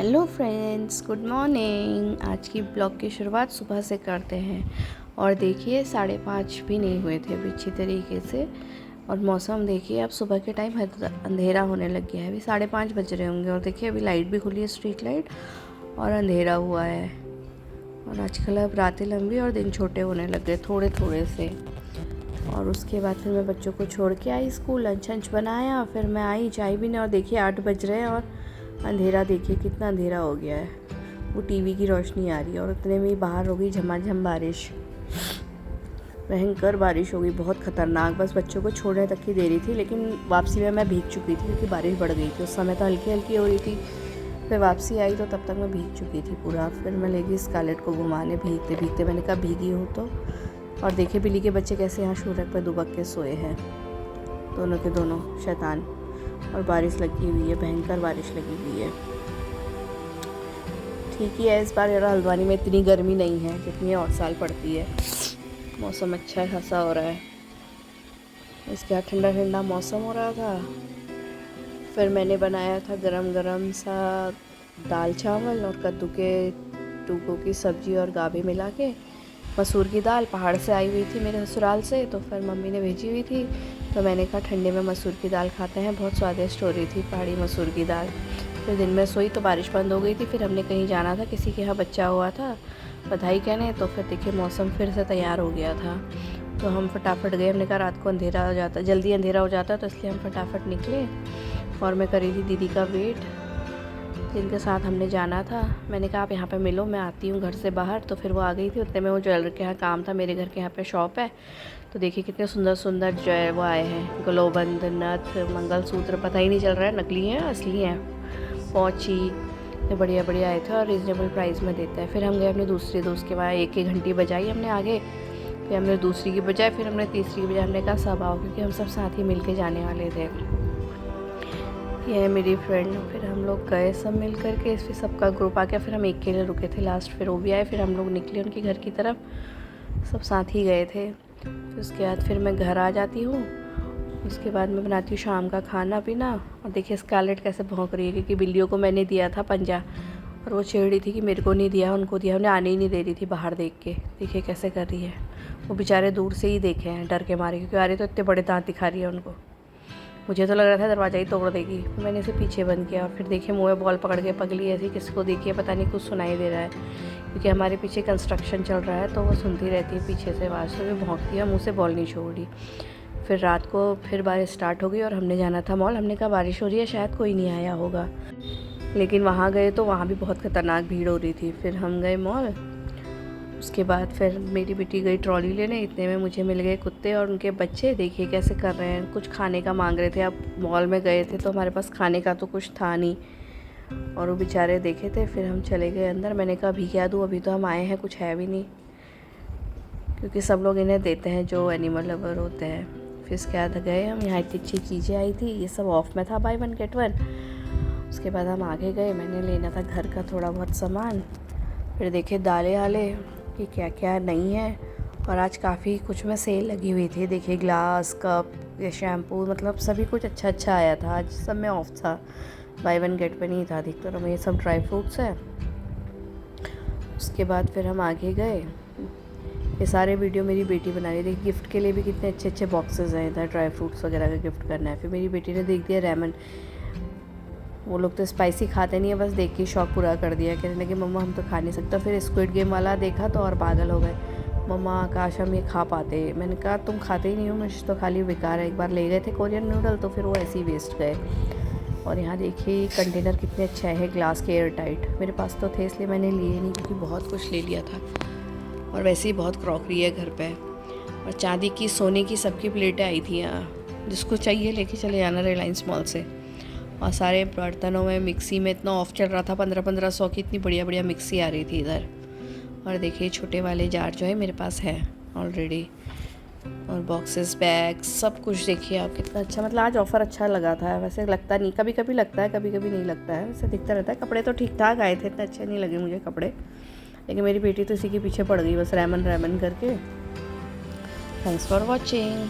Hello friends, good morning. आज की blog की शुरुआत सुबह से करते हैं और देखिए 5:30 भी नहीं हुए थे अभी अच्छी तरीके से। और मौसम देखिए, अब सुबह के टाइम अंधेरा होने लग गया है। अभी 5:30 बज रहे होंगे और देखिए अभी लाइट भी खुली है, स्ट्रीट लाइट, और अंधेरा हुआ है। और आजकल अब रातें लंबी और दिन छोटे होने लग गए थोड़े थोड़े से। और उसके बाद फिर मैं बच्चों को छोड़ के आई स्कूल, लंच बनाया, फिर मैं आई चाय भी नहीं। और देखिए 8 बज रहे हैं और अंधेरा देखिए कितना अंधेरा हो गया है। वो टीवी की रोशनी आ रही है और उतने में ही बाहर हो गई झमाझम बारिश। भयंकर बारिश हो गई, बहुत ख़तरनाक। बस बच्चों को छोड़ने तक की देरी थी, लेकिन वापसी में मैं भीग चुकी थी क्योंकि बारिश बढ़ गई थी। उस समय तो हल्की हल्की हो रही थी, फिर वापसी आई तो तब तक मैं भीग चुकी थी पूरा। फिर मैं ले गई स्कारलेट को घुमाने, भीगते भीगते। मैंने कहा भीगी हूँ तो। और देखिए बिल्ली के बच्चे कैसे यहाँ शूरक पर दुबक के सोए हैं, दोनों के दोनों शैतान। और बारिश लगी हुई है, भयंकर बारिश लगी हुई है। ठीक ही है, इस बार यार हल्द्वानी में इतनी गर्मी नहीं है जितनी और साल पड़ती है। मौसम अच्छा खासा हो रहा है, इसके बाद ठंडा ठंडा मौसम हो रहा था। फिर मैंने बनाया था गरम गरम सा दाल चावल और कद्दू के टुकड़ों की सब्ज़ी और गाभे मिला के। मसूर की दाल पहाड़ से आई हुई थी मेरे ससुराल से, तो फिर मम्मी ने भेजी हुई थी, तो मैंने कहा ठंडे में मसूर की दाल खाते हैं। बहुत स्वादिष्ट हो रही थी पहाड़ी मसूर की दाल। फिर दिन में सोई तो बारिश बंद हो गई थी। फिर हमने कहीं जाना था, किसी के यहाँ बच्चा हुआ था बधाई कहने, तो फिर देखिए मौसम फिर से तैयार हो गया था, तो हम फटाफट गए। हमने कहा रात को अंधेरा हो जाता, जल्दी अंधेरा हो जाता, तो इसलिए हम फटाफट निकले। और मैं करी थी दीदी का वेट, जिनके साथ हमने जाना था। मैंने कहा आप यहाँ पे मिलो, मैं आती हूँ घर से बाहर। तो फिर वो आ गई थी, उतने में वो ज्वेलर के यहाँ काम था। मेरे घर के यहाँ पे शॉप है, तो देखिए कितने सुंदर सुंदर जो वो आए हैं, ग्लोबंद, नथ, मंगलसूत्र, पता ही नहीं चल रहा है नकली हैं असली हैं, पौची, इतने बढ़िया बढ़िया आए थे और रिजनेबल प्राइस में देते हैं। फिर हम गए अपने दूसरे दोस्त के वहाँ, एक घंटी बजाई हमने आगे, फिर हमने दूसरी की बजाय, फिर हमने तीसरी की बजाय। हमने कहा सब आओ, क्योंकि हम सब साथ ही मिल के जाने वाले थे। ये है मेरी फ्रेंड। फिर हम लोग गए सब मिल कर के, फिर सबका ग्रुप आ गया। फिर हम एक के लिए रुके थे लास्ट, फिर वो भी आए, फिर हम लोग निकले उनके घर की तरफ, सब साथ ही गए थे। फिर उसके बाद फिर मैं घर आ जाती हूँ। उसके बाद मैं बनाती हूँ शाम का खाना पीना। और देखिए स्कारलेट कैसे भौंक रही है, क्योंकि बिल्लियों को मैंने दिया था पंजा और वो छेड़ रही थी कि मेरे को नहीं दिया, उनको दिया। उन्हें आने ही नहीं दे रही थी बाहर देख के। देखिए कैसे कर रही है, वो बेचारे दूर से ही देखे हैं डर के मारे, क्योंकि आ रही तो इतने बड़े दांत दिखा रही है उनको। मुझे तो लग रहा था दरवाज़ा ही तोड़ देगी, तो मैंने इसे पीछे बंद किया। और फिर देखिए मुँह में बॉल पकड़ के पगली ऐसी किसी को देखिए, पता नहीं कुछ सुनाई दे रहा है, क्योंकि हमारे पीछे कंस्ट्रक्शन चल रहा है, तो वो सुनती रहती है पीछे से आवाज़, तो भी भौंकती है, मुँह से बॉल नहीं छोड़ रही। फिर रात को फिर बारिश स्टार्ट हो गई और हमने जाना था मॉल। हमने कहा बारिश हो रही है, शायद कोई नहीं आया होगा, लेकिन वहाँ गए तो वहाँ भी बहुत ख़तरनाक भीड़ हो रही थी। फिर हम गए मॉल। उसके बाद फिर मेरी बेटी गई ट्रॉली लेने, इतने में मुझे मिल गए कुत्ते और उनके बच्चे। देखिए कैसे कर रहे हैं, कुछ खाने का मांग रहे थे। अब मॉल में गए थे तो हमारे पास खाने का तो कुछ था नहीं, और वो बेचारे देखे थे। फिर हम चले गए अंदर। मैंने कहा अभी क्या दूँ, अभी तो हम आए हैं, कुछ है भी नहीं, क्योंकि सब लोग इन्हें देते हैं जो एनिमल लवर होते हैं। फिर इसके बाद गए हम, यहाँ इतनी अच्छी चीज़ें आई थी, ये सब ऑफ में था, बाय 1 गेट 1। उसके बाद हम आगे गए, मैंने लेना था घर का थोड़ा बहुत सामान। फिर देखे दालें आले कि क्या क्या नहीं है, और आज काफ़ी कुछ में सेल लगी हुई थी। देखिए ग्लास, कप, ये शैम्पू, मतलब सभी कुछ अच्छा अच्छा आया था। आज सब में ऑफ था, बाय 1 गेट 1 ही था अधिकतर। और ये सब ड्राई फ्रूट्स है। उसके बाद फिर हम आगे गए। ये सारे वीडियो मेरी बेटी बना रही थी। गिफ्ट के लिए भी कितने अच्छे अच्छे बॉक्सेस हैं इधर, ड्राई फ्रूट्स वगैरह का गिफ्ट करना है। फिर मेरी बेटी ने देख दिया रेमन, वो लोग तो स्पाइसी खाते नहीं है, बस देख के शौक पूरा कर दिया, कहने लगे मम्मा हम तो खा नहीं सकता। फिर स्क्विड गेम वाला देखा तो और पागल हो गए, मम्मा काश हम ये खा पाते। मैंने कहा तुम खाते ही नहीं हो, मुझे तो खाली बेकार है। एक बार ले गए थे कोरियन नूडल, तो फिर वो ऐसे ही वेस्ट गए। और यहाँ देखिए कंटेनर कितने अच्छे हैं, ग्लास के एयर टाइट। मेरे पास तो थे इसलिए मैंने लिए नहीं, क्योंकि बहुत कुछ ले लिया था। और वैसे ही बहुत क्रॉकरी है घर पे, और चांदी की, सोने की सबकी प्लेटें आई थी यहाँ, जिसको चाहिए लेके चले जाना रिलायंस मॉल से। और सारे बर्तनों में, मिक्सी में इतना ऑफ चल रहा था, 1500-1500 की इतनी बढ़िया बढ़िया मिक्सी आ रही थी इधर। और देखिए छोटे वाले जार जो है मेरे पास है ऑलरेडी, और बॉक्सेस, बैग, सब कुछ। देखिए आप कितना अच्छा, मतलब आज ऑफ़र अच्छा लगा था। वैसे लगता नहीं, कभी कभी लगता है, कभी कभी नहीं लगता है, वैसे दिखता रहता है। कपड़े तो ठीक ठाक आए थे, इतने अच्छे नहीं लगे मुझे कपड़े, लेकिन मेरी बेटी तो इसी के पीछे पड़ गई बस, रेमन रेमन करके। Thanks for watching.